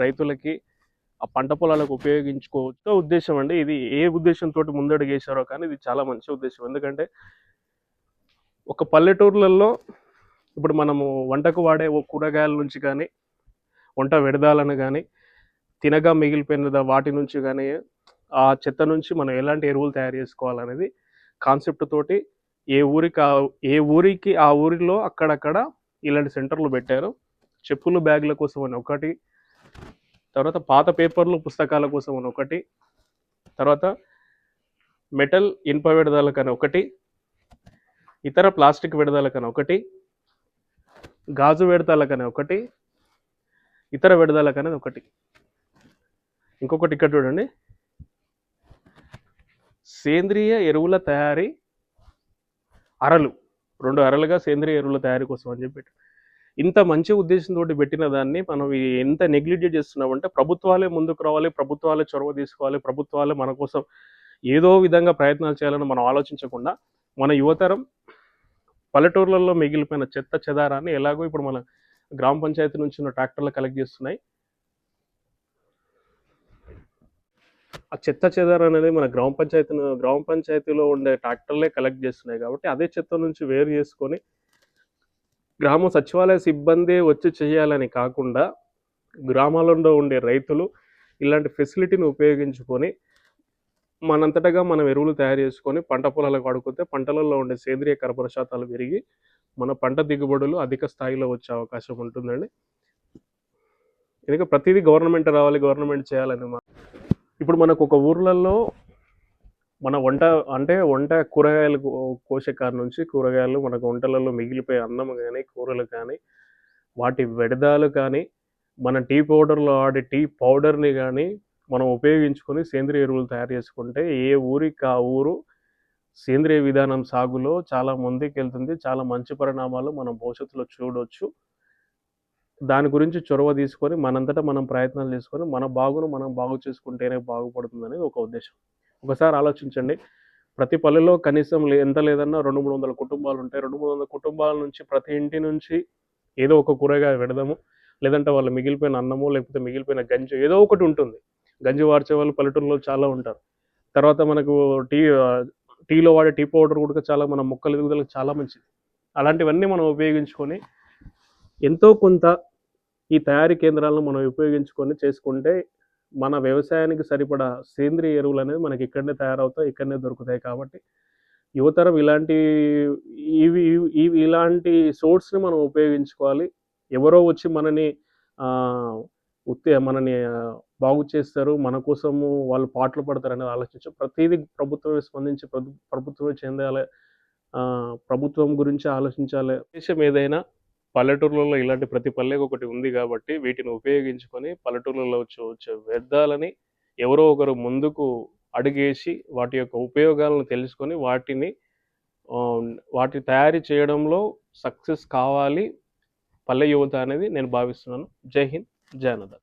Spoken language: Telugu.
రైతులకి ఆ పంట పొలాలకు ఉపయోగించుకోవచ్చు ఉద్దేశం అండి. ఇది ఏ ఉద్దేశంతోటి ముందడుగేశారో కానీ ఇది చాలా మంచి ఉద్దేశం. ఎందుకంటే ఒక పల్లెటూర్లలో ఇప్పుడు మనము వంటకు వాడే ఓ కూరగాయల నుంచి కానీ, వంట వ్యర్థాలను గానీ, తినగా మిగిలిపోయిన వాటి నుంచి గానీ, ఆ చెత్త నుంచి మనం ఎలాంటి ఎరువులు తయారు చేసుకోవాలనేది కాన్సెప్ట్ తోటి ఏ ఊరికి ఆ ఊరిలో అక్కడక్కడ ఇలాంటి సెంటర్లు పెట్టారు. చెప్పులు బ్యాగుల కోసం అని ఒకటి, తర్వాత పాత పేపర్లు పుస్తకాల కోసం అని ఒకటి, తర్వాత మెటల్ ఇనుప విడదలకని ఒకటి, ఇతర ప్లాస్టిక్ విడదలకని ఒకటి, గాజు విడతలకని ఒకటి, ఇతర విడదలకని ఒకటి. ఇంకొకటి ఇక్కడ చూడండి, సేంద్రియ ఎరువుల తయారీ అరలు, 2 అరలుగా సేంద్రియ ఎరువుల తయారీ కోసం అని చెప్పి ఇంత మంచి ఉద్దేశంతో పెట్టిన దాన్ని మనం ఎంత నెగ్లిజెట్ చేస్తున్నామంటే ప్రభుత్వాలే ముందుకు రావాలి, ప్రభుత్వాలే చొరవ తీసుకోవాలి, ప్రభుత్వాలే మన కోసం ఏదో విధంగా ప్రయత్నాలు చేయాలని మనం ఆలోచించకుండా మన యువతరం పల్లెటూర్లలో మిగిలిపోయిన చెత్త చెదారాన్ని ఎలాగో ఇప్పుడు మన గ్రామ పంచాయతీ నుంచి ఉన్న ట్రాక్టర్లు కలెక్ట్ చేస్తున్నాయి. ఆ చెత్త చెదారం అనేది మన గ్రామ పంచాయతీలో ఉండే ట్రాక్టర్లే కలెక్ట్ చేస్తున్నాయి కాబట్టి అదే చెత్త నుంచి వేరు చేసుకొని గ్రామ సచివాలయ సిబ్బంది వచ్చి చేయాలని కాకుండా గ్రామాలలో ఉండే రైతులు ఇలాంటి ఫెసిలిటీని ఉపయోగించుకొని మనంతటగా మనం ఎరువులు తయారు చేసుకొని పంట పొలాలకు వాడుకుంటే పంటలలో ఉండే సేంద్రియ కర్బన శాతాలు పెరిగి మన పంట దిగుబడులు అధిక స్థాయిలో వచ్చే అవకాశం ఉంటుందండి. ఎందుకంటే ప్రతిదీ గవర్నమెంట్ రావాలి, గవర్నమెంట్ చేయాలని ఇప్పుడు మనకు ఒక ఊర్లలో మన వంట కూరగాయలు కోసే కాడ నుంచి కూరగాయలు మనకు వంటలలో మిగిలిపోయే అన్నం కానీ, కూరలు కానీ, వాటి వ్యర్థాలు కానీ, మన టీ పౌడర్లో ఆడే టీ పౌడర్ని కానీ మనం ఉపయోగించుకొని సేంద్రియ ఎరువులు తయారు చేసుకుంటే ఏ ఊరికి ఆ ఊరు సేంద్రియ విధానం సాగులో చాలా ముందుకెళ్తుంది. చాలా మంచి పరిణామాలు మనం భవిష్యత్తులో చూడొచ్చు. దాని గురించి చొరవ తీసుకొని మనంతటా మనం ప్రయత్నాలు చేసుకొని మన బాగును మనం బాగు చేసుకుంటేనే బాగుపడుతుందనేది ఒక ఉద్దేశం. ఒకసారి ఆలోచించండి, ప్రతి పల్లెలో కనీసం ఎంత లేదన్నా 200-300 కుటుంబాలు ఉంటాయి. 200-300 కుటుంబాల నుంచి ప్రతి ఇంటి నుంచి ఏదో ఒక కూరగాయ పెడదాము, లేదంటే వాళ్ళు మిగిలిపోయిన అన్నము లేకపోతే మిగిలిపోయిన గంజి ఏదో ఒకటి ఉంటుంది. గంజి వార్చే వాళ్ళు పల్లెటూరులో చాలా ఉంటారు. తర్వాత మనకు టీలో వాడే టీ పౌడర్ కూడా చాలా మన మొక్కల ఎదుగుదలకు చాలా మంచిది. అలాంటివన్నీ మనం ఉపయోగించుకొని ఎంతో కొంత ఈ తయారీ కేంద్రాలను మనం ఉపయోగించుకొని చేసుకుంటే మన వ్యవసాయానికి సరిపడా సేంద్రియ ఎరువులు అనేది మనకి ఇక్కడనే తయారవుతాయి, ఇక్కడనే దొరుకుతాయి. కాబట్టి యువతరం ఇలాంటి సోర్స్ని మనం ఉపయోగించుకోవాలి. ఎవరో వచ్చి మనని బాగు చేస్తారు, మన కోసము వాళ్ళు పాటలు పడతారనేది ఆలోచించి ప్రతిదీ ప్రభుత్వమే స్పందించి ప్రభుత్వమే చెందాలి, ప్రభుత్వం గురించి ఆలోచించాలి. దేశం ఏదైనా పల్లెటూర్లలో ఇలాంటి ప్రతి పల్లెకు ఒకటి ఉంది కాబట్టి వీటిని ఉపయోగించుకొని పల్లెటూర్లలో వచ్చే వ్యర్థాలని ఎవరో ఒకరు ముందుకు అడుగేసి వాటి యొక్క ఉపయోగాలను తెలుసుకొని వాటి తయారీ చేయడంలో సక్సెస్ కావాలి పల్లె యువత అనేది నేను భావిస్తున్నాను. జై హింద్, జై అన్నదాత.